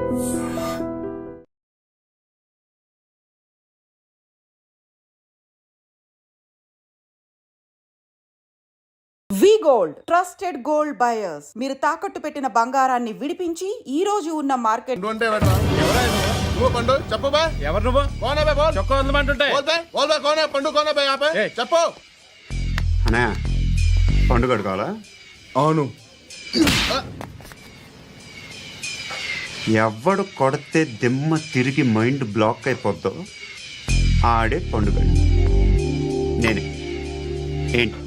వి gold trusted gold buyers. మీరు తాకట్టు పెట్టిన బంగారాన్ని విడిపించి ఈ రోజు ఉన్న మార్కెట్ చెప్పు. పండుగ కావాలా? అవును. ఎవడు కొడితే దిమ్మ తిరిగి మైండ్ బ్లాక్ అయిపోద్దో ఆడే పండుగ. నేనే. ఏంటి?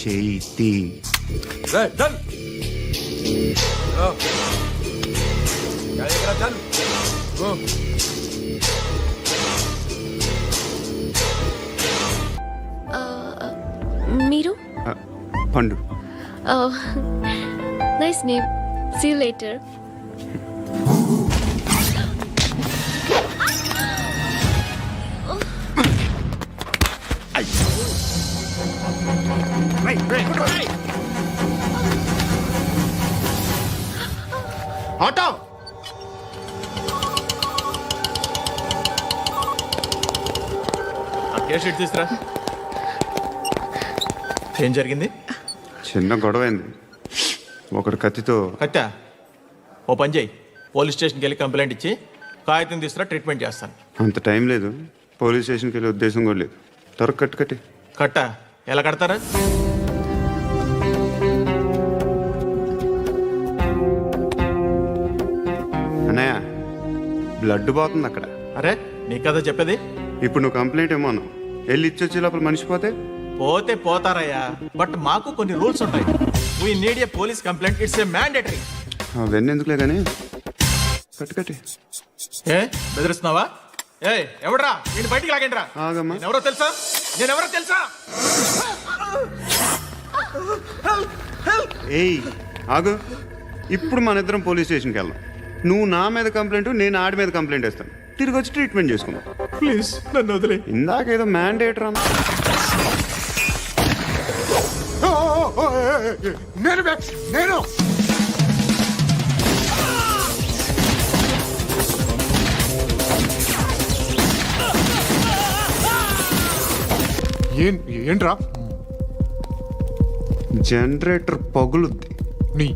చేతి మీరు? Pandu. Nice name. See you later. Auto sheet తీసురా. ఏం జరిగింది? చిన్న గొడవ అయింది. ఒకడు కత్తితో. కట్టా? ఓ పని చేయి, పోలీస్ స్టేషన్కి వెళ్ళి కంప్లైంట్ ఇచ్చి కాగితం తీసుకురా, ట్రీట్మెంట్ చేస్తాను. అంత టైం లేదు. పోలీస్ స్టేషన్కి వెళ్ళే ఉద్దేశం కూడా లేదు. త్వరగా కట్టి. కట్టా? ఎలా కడతారా? అన్నయ్య, బ్లడ్ పోతుంది అక్కడ. అరే నీ కదా చెప్పేది. ఇప్పుడు నువ్వు కంప్లైంట్ ఏమో అన్నావు. వెళ్ళి ఇచ్చొచ్చే లోపల మనిషి పోతే పోతే పోతారయ్యా, బట్ మాకు కొన్ని రూల్స్ ఉంటాయి. We need a police complaint. It's a mandatory. అవన్నీ ఎందుకులే కానీ కట్టి. ఏ బెదిరిస్తున్నావా? ఏ ఎవడ్రా నేను బయటికి లాగండిరా. ఆగమ్మా. నేనెవరో తెలుసా? ఏయ్ ఆగు. ఇప్పుడు మన ఇద్దరం పోలీస్ స్టేషన్కి వెళ్దాం. నువ్వు నా మీద కంప్లైంట్, నేను ఆడి మీద కంప్లైంట్ వేస్తాను. తిరిగి వచ్చి ట్రీట్మెంట్ చేసుకుందాం. ప్లీజ్ నన్ను వదిలే. ఇందాకేదో మ్యాండేటర్ అన్న. నేను ఏంట్రా? జనరేటర్ పగులుద్ది. నీ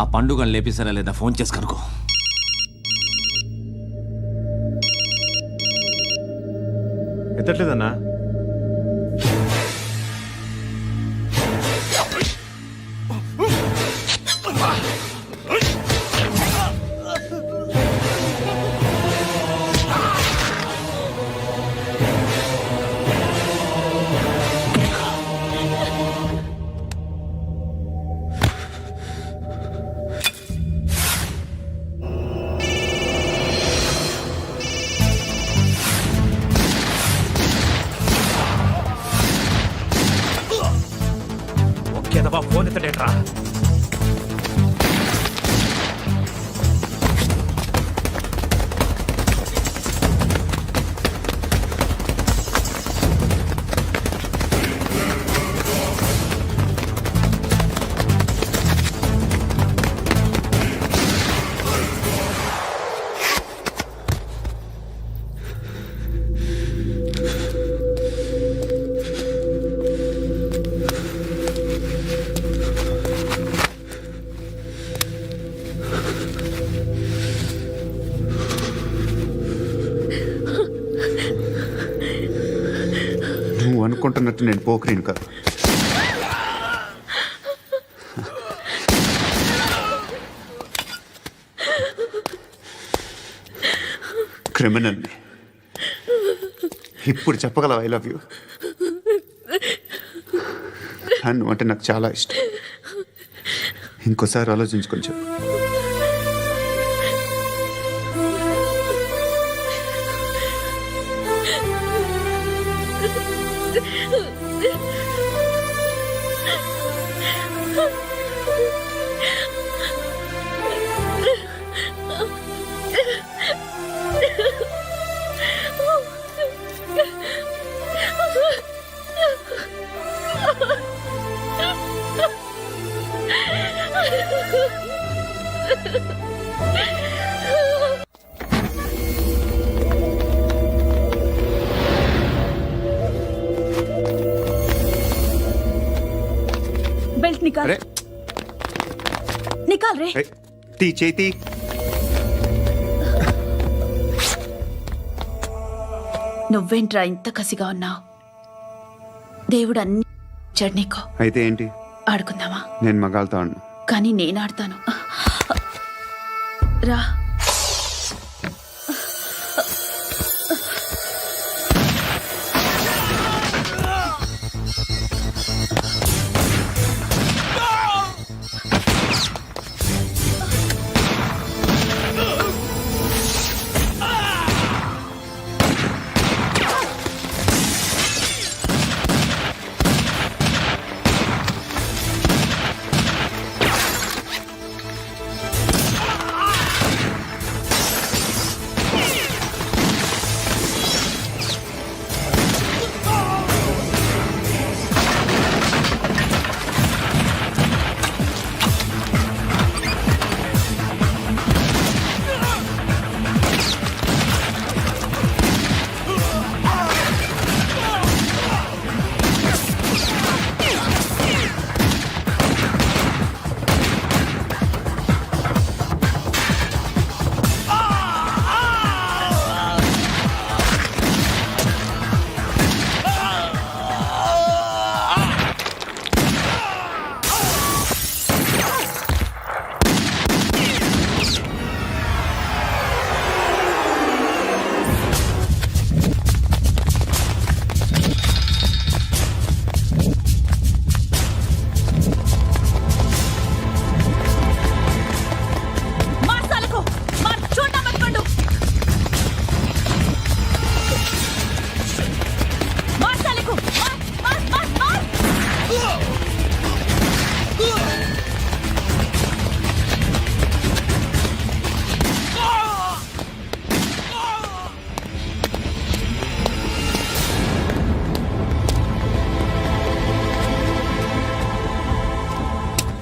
ఆ పండుగను లేపిస్తారా లేదా ఫోన్ చేసి కనుకో. ఎత్తట్లేదన్నా. ఫోన్ ఎత్తడేట్రా. నువ్వు అనుకుంటున్నట్టు నేను పోకరీని కాదు. క్రిమినల్ని. ఇప్పుడు చెప్పగలవు ఐ లవ్ యూ. నువ్వు అంటే నాకు చాలా ఇష్టం. ఇంకోసారి ఆలోచించుకొని చెప్పు. बेल्ट निकाल अरे निकाल रे ती చేతి. నువ్వేంట్రా ఇంత కసిగా ఉన్నావు? దేవుడు అన్ని ఇచ్చాడు నీకు. అయితే ఏంటి? ఆడుకుందామా? నేను మగాళ్ళతో ఆడను. కానీ నేను ఆడతాను. రా.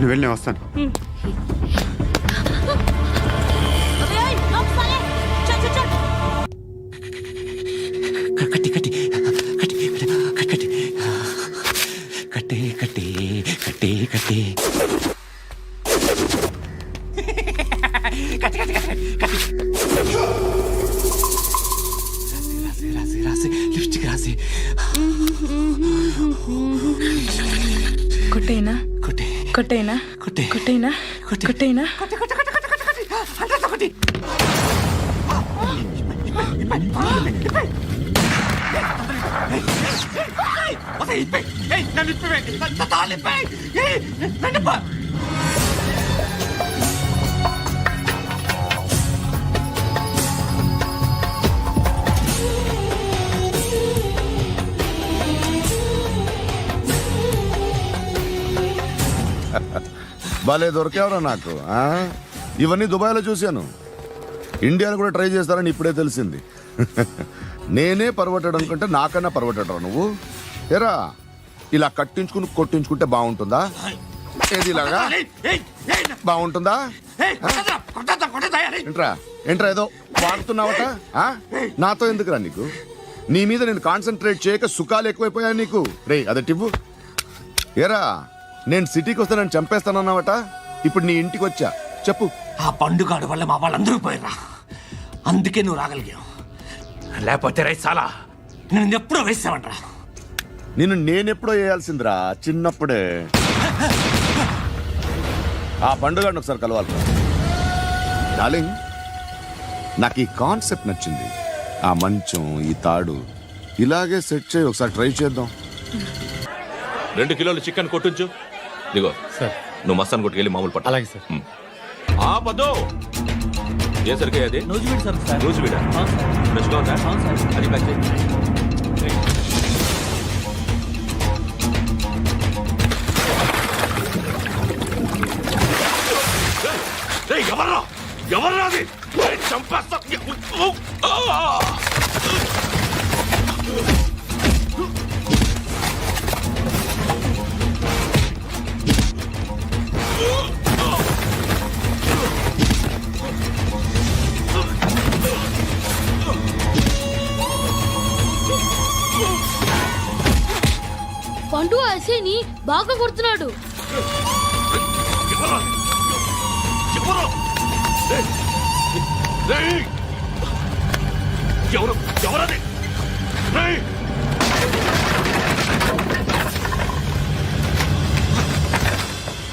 నువ్వు వెళ్ళి నేను వస్తాను. కట్టి కట్టి కట్టి కట్టి కట్టి కట్టి కట్టి కట్టి కొట్టేనా కొట్టి కొట్టేనా కొట్టి కొట్టేనా కొట్టి. కొట్టేనా భలే దొరికేవరా నాకు ఆ? ఇవన్నీ దుబాయ్లో చూశాను. ఇండియాలో కూడా ట్రై చేస్తారని ఇప్పుడే తెలిసింది. నేనే పర్వటాడు అనుకుంటే నాకన్నా పర్వటాడు నువ్వు. ఎరా ఇలా కట్టించుకుని కొట్టించుకుంటే బాగుంటుందా? ఏది ఇలాగా బాగుంటుందా? ఏంట్రా ఏంట్రా ఏదో వాడుతున్నావట? ఆ? నాతో ఎందుకురా నీకు? నీ మీద నేను కాన్సన్ట్రేట్ చేయక సుఖాలు ఎక్కువైపోయా నీకు. రే అదటివ్వు. ఏరా నేను సిటీకి వస్తే నన్ను చంపేస్తానన్నావట, ఇప్పుడు నీ ఇంటికి వచ్చా. చెప్పు. ఆ పండుగాడు వల్ల మా వాళ్ళందరూ పోయిరా, అందుకే నువ్వు రాగలిగావు. లేకపోతే రైస్ చాలా నేను ఎప్పుడో వేసామంటరా. నిన్ను నేనెప్పుడో వేయాల్సిందిరా, చిన్నప్పుడే. ఆ పండుగను ఒకసారి కలవాలి డార్లింగ్. నాకు ఈ కాన్సెప్ట్ నచ్చింది. ఆ మంచం, ఈ తాడు ఇలాగే సెట్ చేయి, ఒకసారి ట్రై చేద్దాం. 2 కిలోలు చికెన్ కొట్టించు. దిగో సార్. నువ్వు మస్తాన్ కొట్టుకెళ్ళి మామూలు పట్టు. అలాగే సార్. ఆ పద్దు ఏ సరికే అది నూజివీడు సార్. నూజివీడా ఫ్రెష్గా ఉందా? అది ప్యాక్ చేయి. ఎవర్రా ఎవర్రా అది? చంపేస్తా. పండు అసేని బాగా కొడుతున్నాడు. ఎవరు ఎవరది?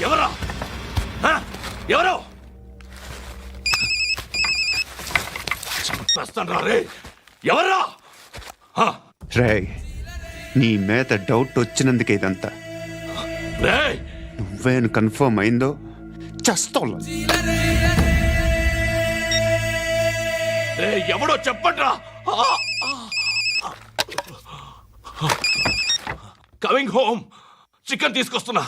ఎవరా ఎవరు? చంపేస్తాను రే. ఎవర్రా? రే నీ మీద డౌట్ వచ్చినందుకే ఇదంతా. రే నువ్వేను కన్ఫర్మ్ అయిందో చస్తావు. రే ఎవడో చెప్పండ్రా. Coming home. చికెన్ తీసుకొస్తున్నా.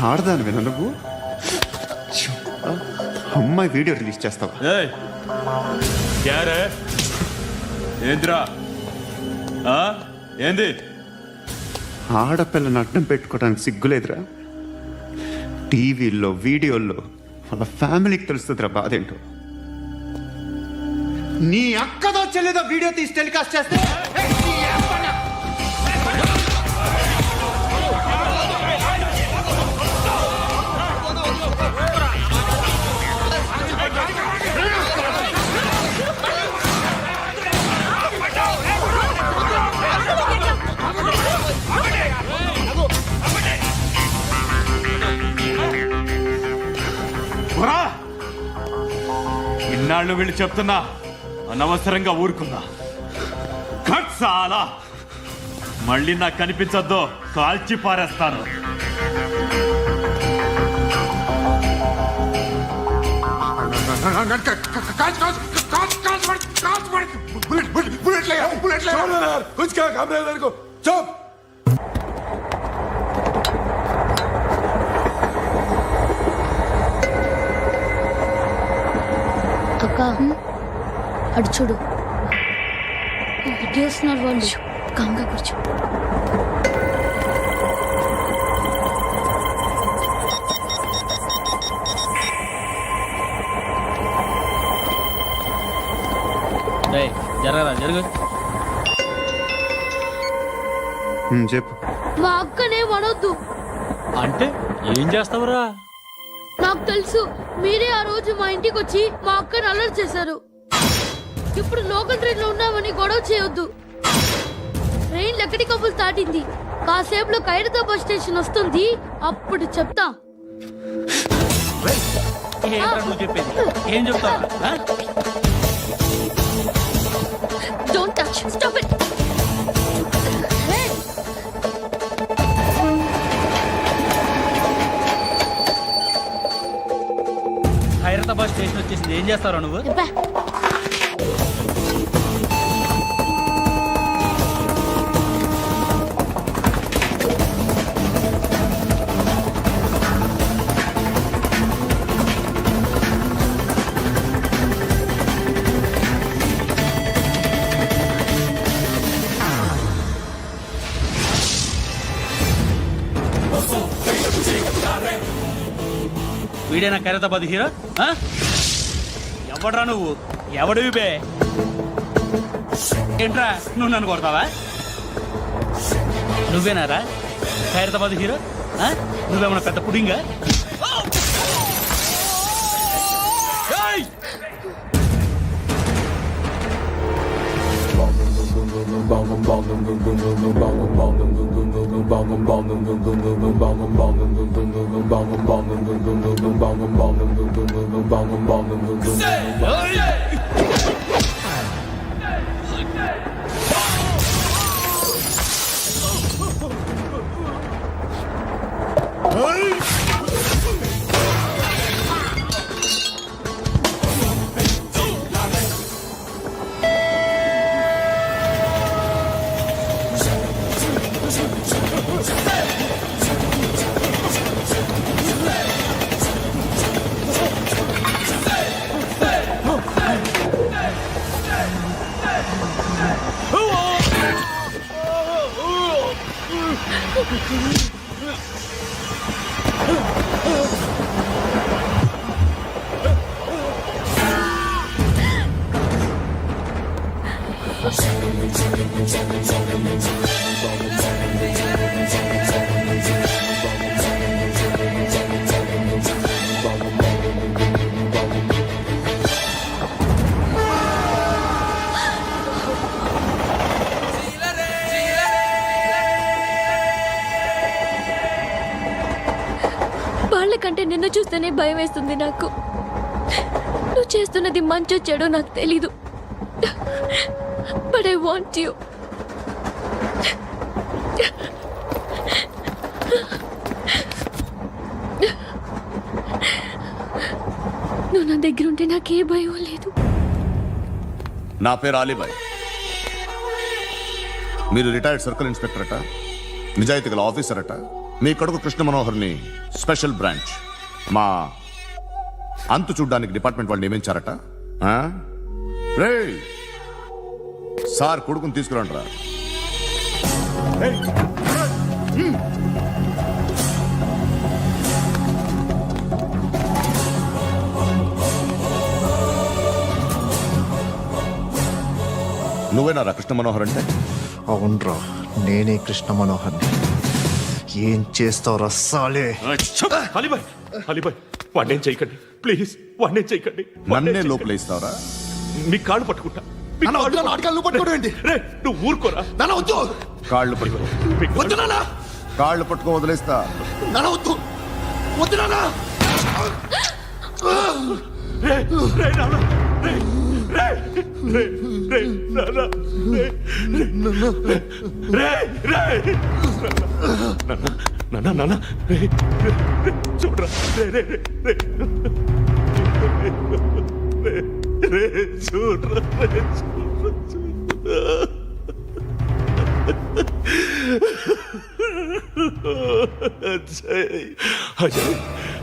ఆడదాను విన నువ్వు. అమ్మాయి వీడియో రిలీజ్ చేస్తావా? ఏంద్రా ఏంది? ఆడపిల్లని అడ్డం పెట్టుకోవడానికి సిగ్గులేదురా? టీవీల్లో వీడియోల్లో వాళ్ళ ఫ్యామిలీకి తెలుస్తుందిరా బాధేంటో. నీ అక్కదో చెల్లిదో వీడియో తీసి టెలికాస్ట్ చేస్తే ఇన్నాళ్ళు వీళ్ళు చెప్తున్నా అనవసరంగా ఊరుకున్నా. కట్ చాలా మళ్ళీ నాకు కనిపించొద్దు, కాల్చి పారేస్తాను. అక్క అటు చూడు, ఇటు వస్తున్నారు వాళ్ళు. కంగా కూర్చో. జరగరా జరుగు. చెప్పు. మా అక్కనే వనొద్దు. అంటే ఏం చేస్తావురా? నాకు తెలుసు, మీరే ఆ రోజు మా ఇంటికి వచ్చి మా అక్కని అల్లరి చేశారు. ఇప్పుడు లోకల్ ట్రైన్ లో ఉన్నామని గొడవ చేయొద్దు. ట్రైన్ లక్కడి కబుల్ దాటింది. కాసేపులో ఖైరతాబాద్ స్టేషన్ వస్తుంది. అప్పుడు చెప్తా. నువ్వు చెప్పేది ఏం చెప్తావు? Don't touch. Stop it. Khairatabad station వచ్చేసింది. ఏం చేస్తారా నువ్వు? వీడేనా ఖైరతాబాద్ హీరో? ఎవడ్రా నువ్వు? ఎవడివి బే? ఏంట్రా నువ్వు నన్ను కొడతావా? నువ్వేనారా ఖైరతాబాద్ హీరో? నువ్వేమన్నా పెద్ద పుడింగా? వాళ్ళకంటే నిన్ను చూస్తేనే భయం వేస్తుంది నాకు. నువ్వు చేస్తున్నది మంచో చెడో నాకు తెలీదు. But I want you. నువ్వు నా దగ్గర ఉంటే నాకే భయం లేదు. నా పేరు అలీబాయ్. మీరు రిటైర్డ్ సర్కిల్ ఇన్స్పెక్టర్ అట, నిజాయితీ గల ఆఫీసర్ అట. మీ కొడుకు కృష్ణ మనోహర్ని స్పెషల్ బ్రాంచ్ మా అంతు చూడ్డానికి డిపార్ట్మెంట్ వాళ్ళు నియమించారట. రే సార్ కొడుకుని తీసుకురండిరా. నువ్వేనారా కృష్ణ మనోహర్ అంటే? అవునరా, నేనే కృష్ణ మనోహర్ని. ఏం చేస్తావు రస్సాలే? అలీబాయ్, అలీబాయ్, వాడినేం చేయకండి ప్లీజ్, వాడినేం చేయకండి. నన్నే లోపల ఇస్తావరా? మీ కాళ్ళు పట్టుకుంటా. రే, నువ్వు ఊరుకోరా. కాళ్ళు పట్టుకో. కాళ్ళు పట్టుకో వదిలేస్తా. రే, రే, నాన్న, రే, రే, రే, రే, నాన్న, రే, రే, రే, నాన్న, నాన్న, రే, రే, రే, చూడరా, రే, రే, రే, రే, రే, చూడరా, రే, చూడరా, చూడరా. అజయ్, అజయ్,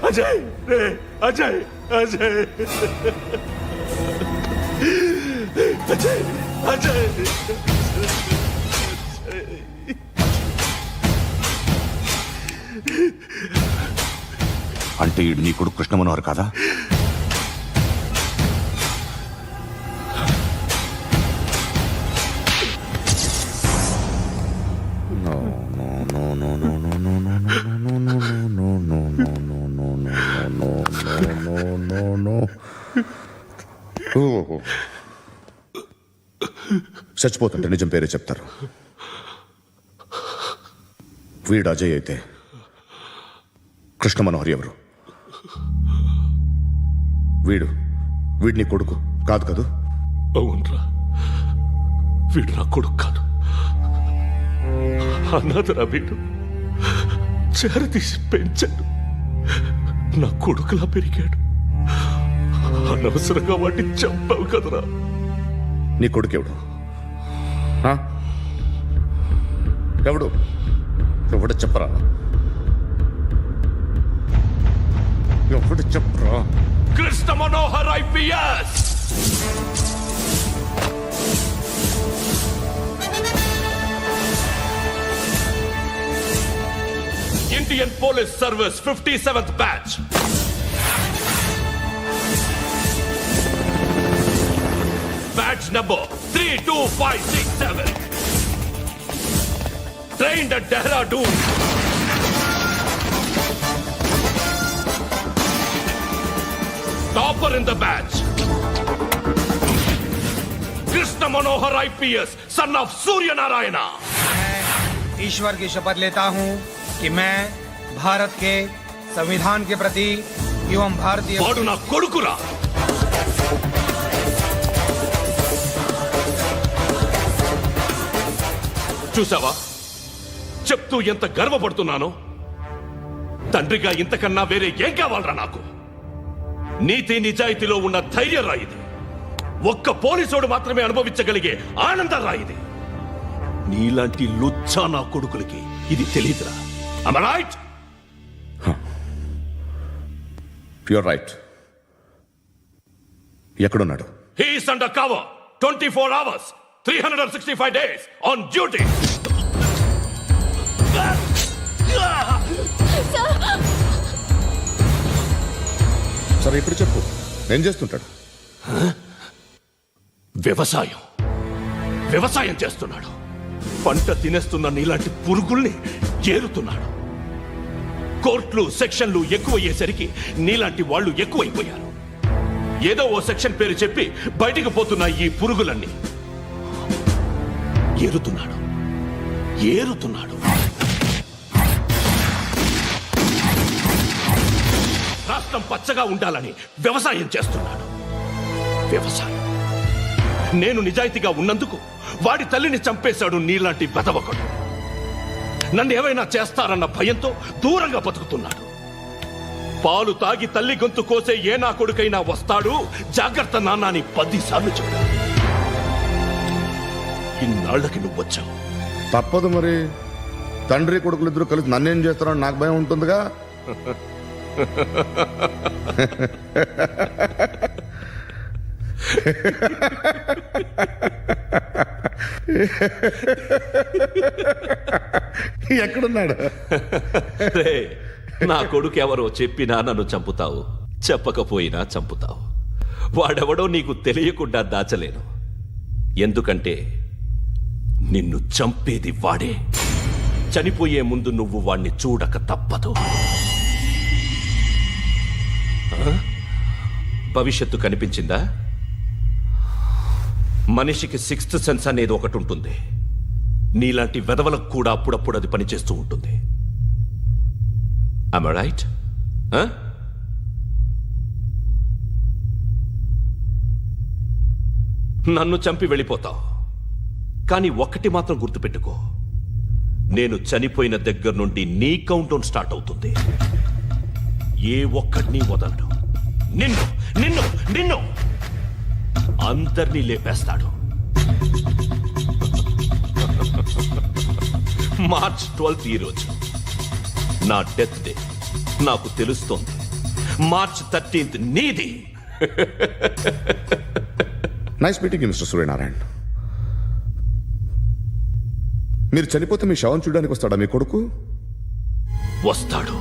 అజయ్, రే, అజయ్, అజయ్, అజయ్, అజయ్. అంటే ఈడు నీ కొడుకు కృష్ణ మనోహర్ కాదా? చచ్చిపోతుంటే నిజం పేరే చెప్తారు. వీడు అజయ్ అయితే కృష్ణ మనోహర్ ఎవరు? వీడిని కొడుకు కాదు కదూ? అవునరా, వీడు నా కొడుకు కాదు, అనాథరా. వీడు చేరతీసి పెంచాడు, నా కొడుకులా పెరిగాడు. అనవసరంగా వాటిని చంపావు కదరా. నీ కొడుకెవడు? ఆ? ఎవడు చెప్పరా? ఎవడు చెప్పరా? Krishna Manohar IPS. Indian police service 57th batch. Batch number 32567. Trained at Dehradun. Topper in the batch. Krishna Manohar IPS, son of Surya Narayana. ईश्वर की शपथ लेता हूँ कि मैं भारत के संविधान के प्रति एवं भारतीय వాడు నా కొడుకురా. చూసావా, చెప్తూ ఎంత గర్వపడుతున్నానో. తండ్రిగా ఇంతకన్నా వేరే ఏం కావాలరా నాకు? నీతి నిజాయితీలో ఉన్న ధైర్యం రా ఇది. ఒక్క పోలీసోడు మాత్రమే అనుభవించగలిగే ఆనందం రా ఇది. నీలాంటి లుచ్చా నా కొడుకులకి ఇది తెలియదురా. Am I right? You're right. ఎక్కడున్నాడు? He is under cover 24 hours 365 days on duty. సరే ఇప్పుడు చెప్పు, ఏం చేస్తుంటాడు? వ్యవసాయం చేస్తున్నాడు. పంట తినేస్తున్న నీలాంటి పురుగుల్ని ఏరుతున్నాడు. కోర్టులు సెక్షన్లు ఎక్కువయ్యేసరికి నీలాంటి వాళ్ళు ఎక్కువైపోయారు. ఏదో ఓ సెక్షన్ పేరు చెప్పి బయటికి పోతున్న ఈ పురుగులన్నీ ఏరుతున్నాడు. రాష్ట్రం పచ్చగా ఉండాలని వ్యవసాయం చేస్తున్నాడు. నేను నిజాయితీగా ఉన్నందుకు వాడి తల్లిని చంపేశాడు నీలాంటి వెధవకుడు. నన్ను ఏమైనా చేస్తారన్న భయంతో దూరంగా బతుకుతున్నాడు. పాలు తాగి తల్లి గొంతు కోసే ఏ నా కొడుకైనా వస్తాడు. జాగ్రత్త నాన్న అని 10 సార్లు చెప్పాడు. ఇన్నాళ్ళకి నువ్వు వచ్చావు. తప్పదు మరి. తండ్రి కొడుకులు ఇద్దరు కలిసి నన్నేం చేస్తారని నాకు భయం ఉంటుందిగా. ఎక్కడున్నాడు? నా కొడుకు ఎవరో చెప్పినా నన్ను చంపుతావు, చెప్పకపోయినా చంపుతావు. వాడెవడో నీకు తెలియకుండా దాచలేను. ఎందుకంటే నిన్ను చంపేది వాడే. చనిపోయే ముందు నువ్వు వాణ్ణి చూడక తప్పదు. భవిష్యత్తు కనిపించిందా? మనిషికి 6th సెన్స్ అనేది ఒకటి ఉంటుంది. నీలాంటి వెధవలకు కూడా అప్పుడప్పుడు అది పనిచేస్తూ ఉంటుంది. Am I right? నన్ను చంపి వెళ్ళిపోతావు. కానీ ఒక్కటి మాత్రం గుర్తుపెట్టుకో, నేను చనిపోయిన దగ్గర నుండి నీ కౌంట్ డౌన్ స్టార్ట్ అవుతుంది. ఏ ఒక్కడిని వదలడు. నిన్ను అందరినీ లేపేస్తాడు. మార్చ్ 12 ఈ రోజు నా డెత్ డే. నాకు తెలుస్తోంది. మార్చ్ 13 నీది. Nice meeting mister Suryanarayana. మీరు చనిపోతే మీ శవం చూడడానికి వస్తాడా మీ కొడుకు? వస్తాడు.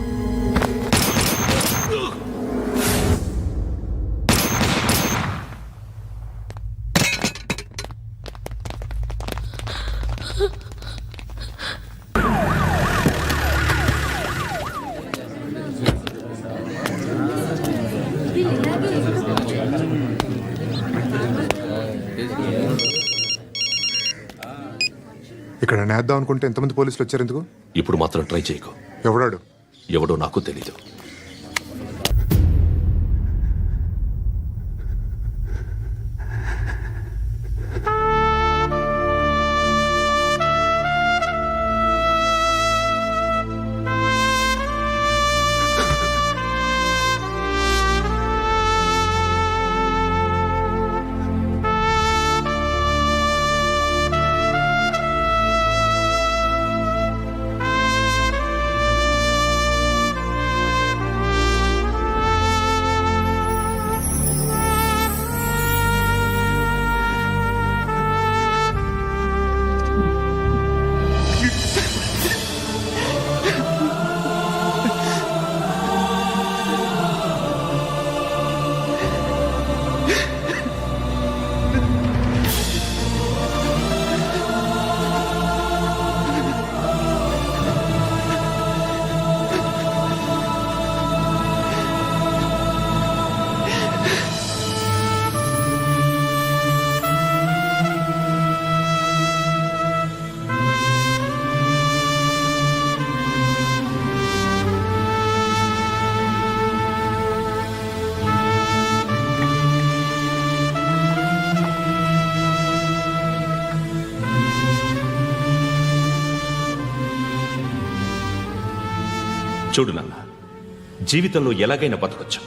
ఇక్కడ నేద్దాం అనుకుంటే ఎంతమంది పోలీసులు వచ్చారు ఎందుకు? ఇప్పుడు మాత్రం ట్రై చేయకు. ఎవడాడు? ఎవడో నాకు తెలీదు. చూడు నాన్న, జీవితంలో ఎలాగైనా బతకొచ్చు,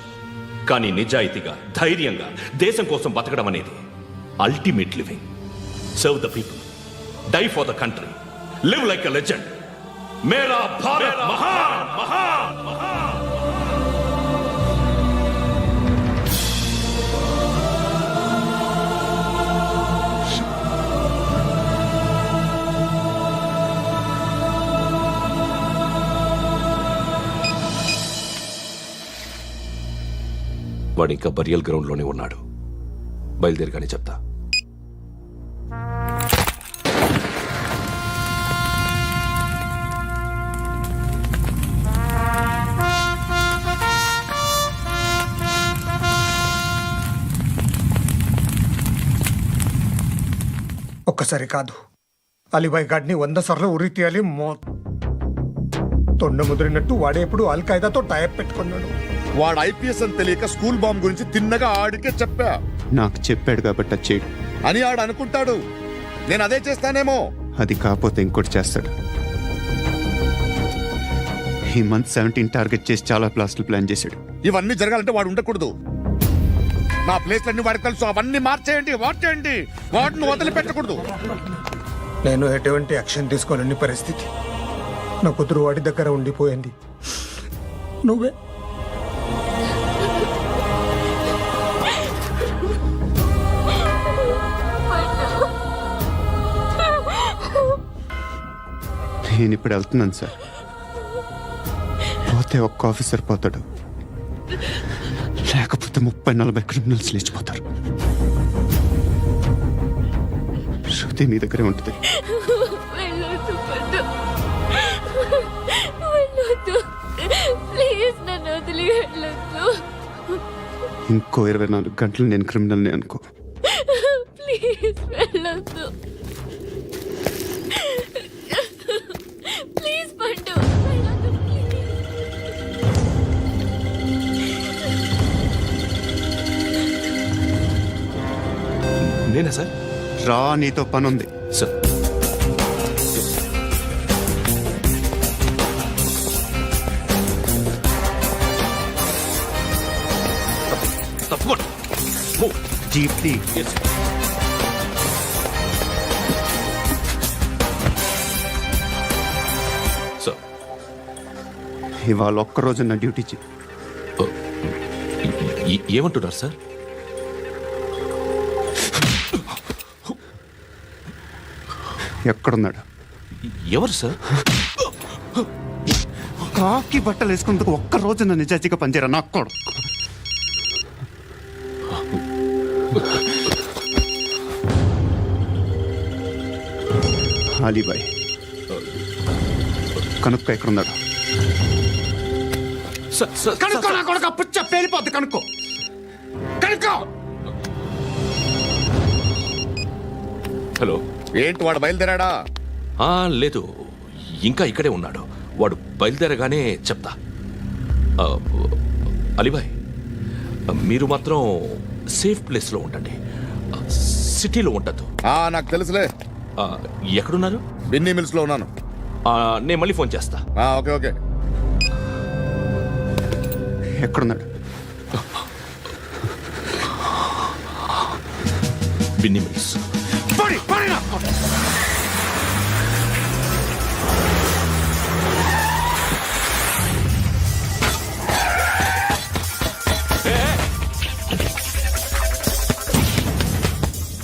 కానీ నిజాయితీగా ధైర్యంగా దేశం కోసం బతకడం అనేది ultimate living. Serve the people, die for the country, live like a legend. మేరా భారత్ మహాన్ మహాన్ మహాన్. వాడు ఇంకా బరియల్ గ్రౌండ్లోనే ఉన్నాడు. బయలుదేరగానే చెప్తా. ఒక్కసారి కాదు, అలీబాయ్ గాడిని 100 సార్లు ఉరి తీయాలి. తొండ ముదిరినట్టు వాడే ఎప్పుడు అల్ ఖైదాతో టైప్ పెట్టుకున్నాడు. వాడు ఐపీఎస్ అని తెలియక స్కూల్ బాంబ్ గురించి తిన్నగా ఆడికే చెప్పా. నాకు చెప్పాడు కాబట్టి అది చేయడు అని ఆడు అనుకుంటాడు. నేను అదే చేస్తానేమో. అది కాకపోతే ఇంకోటి చేస్తాడు. ఈ మంత్ 17 టార్గెట్ చేసి చాలా ప్లాస్ట్లు ప్లాన్ చేశాడు. ఇవన్నీ జరగాలంటే వాడు ఉండకూడదు. నా ప్లేస్లన్నీ వాడికి తెలుసు. అవన్నీ మార్చేయండి, వార్చేయండి. వాటిని వదిలిపెట్టకూడదు. నేను ఎటువంటి యాక్షన్ తీసుకోలేని పరిస్థితి. నా కూతురు వాడి దగ్గర ఉండిపోయింది. నువ్వే నేను ఇప్పుడు వెళ్తున్నాను సార్. పోతే ఒక్క ఆఫీసర్ పోతాడు, లేకపోతే 30-40 క్రిమినల్స్ లేచిపోతారు. శృతి మీ దగ్గరే ఉంటుంది. ఇంకో 24 గంటలు నేను క్రిమినల్ని అనుకో. ప్లీజ్ వెళ్ళొద్దు. ప్లీజ్ పండు వెళ్ళొద్దు. నేనా సార్? రా, నీతో పనుంది. సార్ తప్పకుండా. జీప్తి సార్, ఇవాళ ఒక్కరోజు నా డ్యూటీ చేయి. ఏమంటున్నారు సార్? ఎక్కడున్నాడు? ఎవరు సార్? కాకి బట్టలు వేసుకున్నందుకు ఒక్కరోజు నా నిజాయితీగా పనిచేయరా నాకు కూడా. అలీబాయ్ కనుక్కో ఎక్కడున్నాడు. కనుక్కో, నా కొడుకు పుచ్చ పేలిపోద్ది. కనుక్కో కనుక్కో. హలో, ఏంటి వాడు బయలుదేరాడా? లేదు, ఇంకా ఇక్కడే ఉన్నాడు. వాడు బయలుదేరగానే చెప్తా. ఆ, అలీబాయ్, మీరు మాత్రం సేఫ్ ప్లేస్లో ఉండండి, సిటీలో ఉండద్దు. నాకు తెలుసులే. ఎక్కడున్నారు? బిన్నీ మిల్స్ లో ఉన్నాను. నేను మళ్ళీ ఫోన్ చేస్తా. Okay okay. ఎక్కడున్నాడు? బిన్నీ మిల్స్.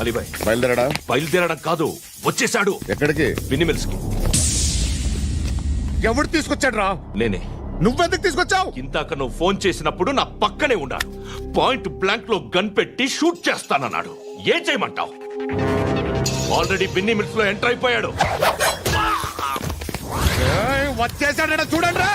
అలీబాయ్, బయలుదేరాడా? బయలుదేరడం కాదు, వచ్చేశాడు. ఎక్కడికి? బిన్నీ మిల్స్ కి. ఎవడు తీసుకొచ్చాడు రా? నేనే. నువ్వెందుకు తీసుకొచ్చావు? ఇందాక నువ్వు ఫోన్ చేసినప్పుడు నా పక్కనే ఉన్నాడు. పాయింట్ బ్లాంక్ లో గన్ పెట్టి షూట్ చేస్తానన్నాడు. ఏం చేయమంటావు? ఆల్రెడీ బిన్నీ మిల్స్ లో ఎంటర్ అయిపోయాడు. వచ్చేసాడ చూడండి.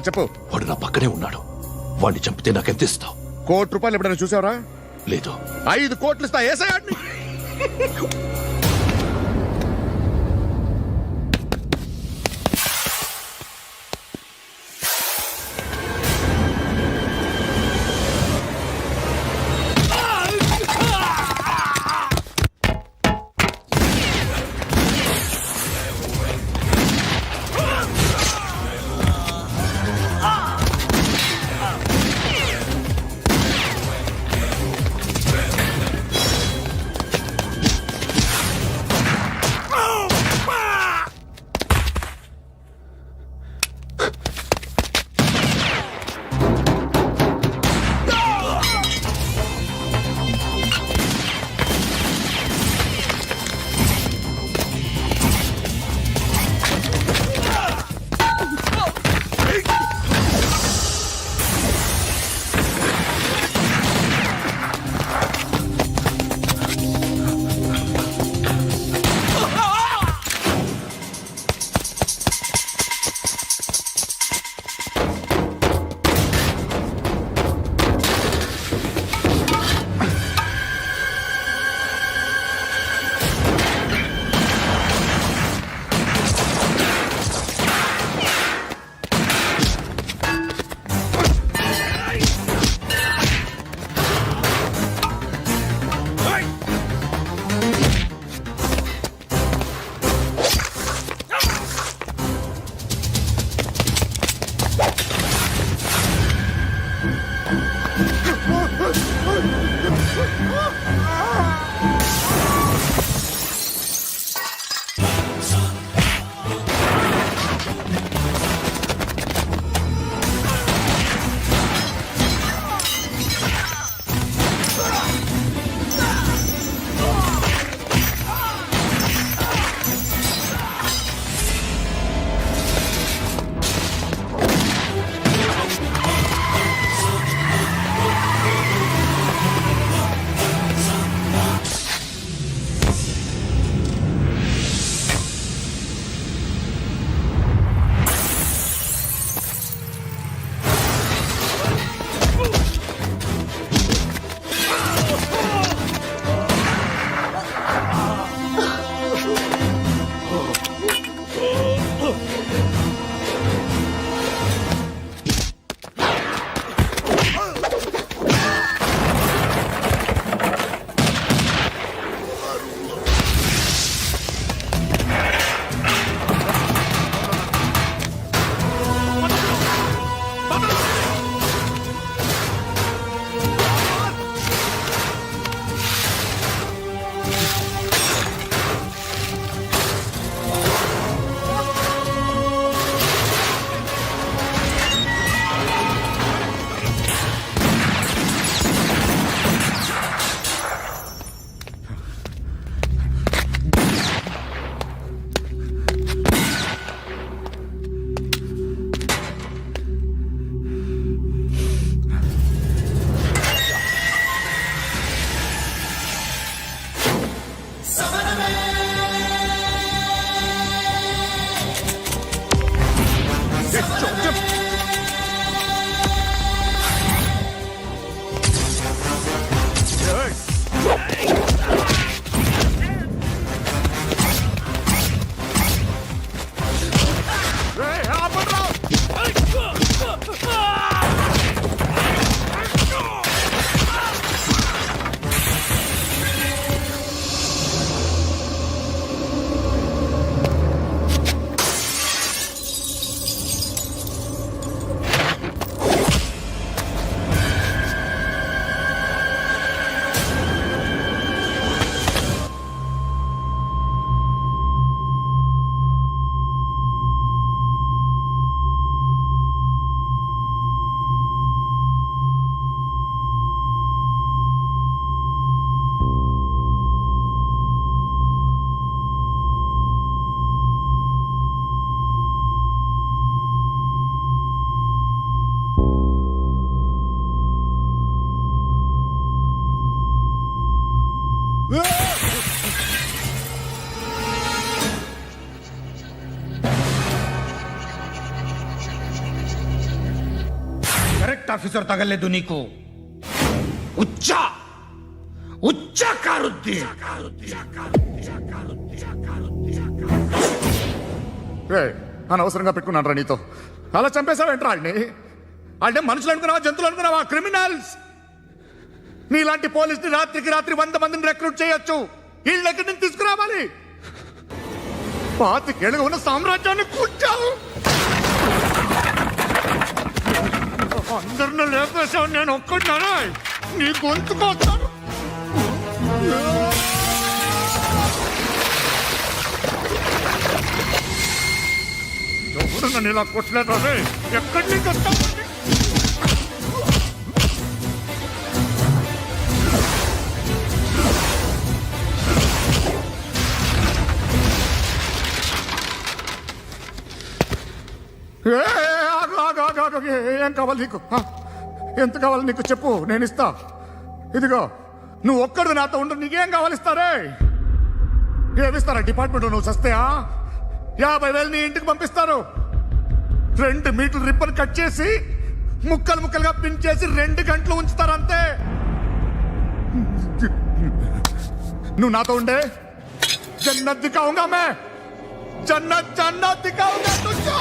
చెప్పు. వాడు నా పక్కనే ఉన్నాడు. వాడిని చంపితే నాకెంత ఇస్తావు? ₹1,00,00,000 ఎప్పుడైనా చూసావరా? లేదు. 5 కోట్లు ఇస్తా. ఏసయాడిని. కరెక్ట్ ఆఫీసర్ తగలేదు నీకు. ఉచ్చా ఉచ్చా కారుద్ది. అనవసరంగా పెట్టుకున్నాను రా నీతో. అలా చంపేశావేంట్రా ఆయన్ని? అంటే మనుషులు అనుకున్నావా, జంతువులు అనుకున్నావా? క్రిమినల్స్. నీలాంటి పోలీసుని రాత్రికి రాత్రి 100 మందిని రిక్రూట్ చేయొచ్చు. వీళ్ళ దగ్గర నుంచి తీసుకురావాలి. 25 ఏళ్ళుగా ఉన్న సామ్రాజ్యాన్ని కూర్చావు. అందరిని లేపేశావు, నేను ఒక్కడినారా? నీ గొంతుకొస్తాను. ఎవరు నన్ను ఇలా కొట్టలేదు? ఎక్కడి నుంచి వస్తావు? ఏం కావాలి నీకు? ఎంత కావాలి నీకు చెప్పు, నేను ఇస్తా. ఇదిగో నువ్వు ఒక్కడు నాతో ఉండు. నీకేం కావాలి ఇస్తారే? ఏమిస్తారా డిపార్ట్మెంట్? నువ్వు సస్తేయా? 50,000 నీ ఇంటికి పంపిస్తారు. 2 మీటర్లు రిబ్బన్ కట్ చేసి ముక్కలు ముక్కలుగా పిన్ చేసి 2 గంటలు ఉంచుతారు అంతే. నువ్వు నాతో ఉండే జన్నత్ దిఖాऊंगा मैं, జన్నత్ జన్నత్ దిఖాऊंगा तुझको.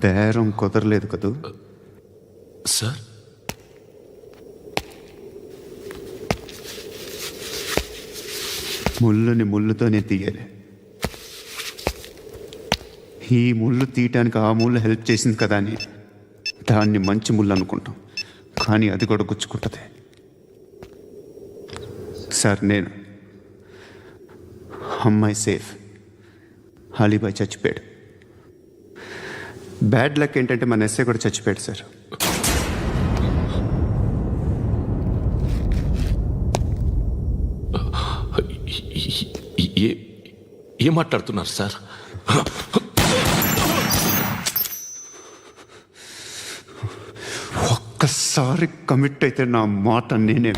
బేరం కుదరలేదు కదూ సార్? ముళ్ళుని ముళ్ళుతోనే తీయాలి. ఈ ముళ్ళు తీయటానికి ఆ ముళ్ళు హెల్ప్ చేసింది కదా అని దాన్ని మంచి ముళ్ళు అనుకుంటాం, కానీ అది కూడా గుచ్చుకుంటుంది. సార్, నేను అమ్మాయి సేఫ్, అలీబాయ్ చచ్చిపోయాడు. బ్యాడ్ లక్ ఏంటంటే మన ఎస్ఐ కూడా చచ్చిపోయాడు సార్. ఏం మాట్లాడుతున్నారు సార్? ఒక్కసారి కమిట్ అయితే నా మాట నేనే